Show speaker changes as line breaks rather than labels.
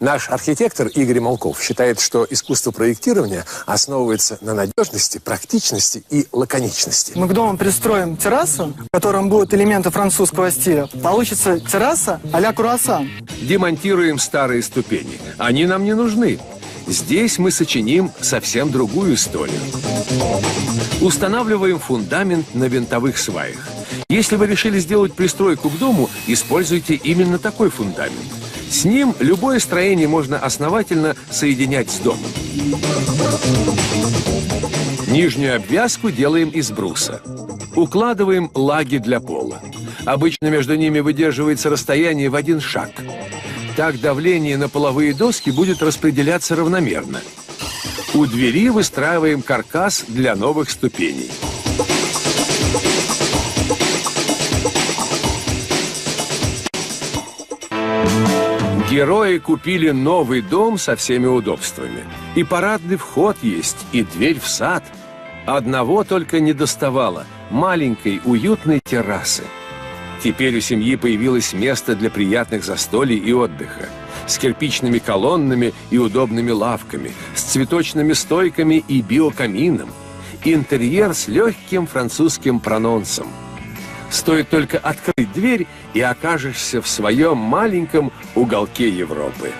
Наш архитектор Игорь Малков считает, что искусство проектирования основывается на надежности, практичности и лаконичности.
Мы к дому пристроим террасу, в котором будут элементы французского стиля. Получится терраса а-ля круассан.
Демонтируем старые ступени. Они нам не нужны. Здесь мы сочиним совсем другую историю. Устанавливаем фундамент на винтовых сваях. Если вы решили сделать пристройку к дому, используйте именно такой фундамент. С ним любое строение можно основательно соединять с домом. Нижнюю обвязку делаем из бруса. Укладываем лаги для пола. Обычно между ними выдерживается расстояние в 1 шаг. Так давление на половые доски будет распределяться равномерно. У двери выстраиваем каркас для новых ступеней. Герои купили новый дом со всеми удобствами. И парадный вход есть, и дверь в сад. Одного только недоставало – маленькой уютной террасы. Теперь у семьи появилось место для приятных застолий и отдыха. С кирпичными колоннами и удобными лавками, с цветочными стойками и биокамином. Интерьер с легким французским прононсом. Стоит только открыть дверь, и окажешься в своем маленьком уголке Европы.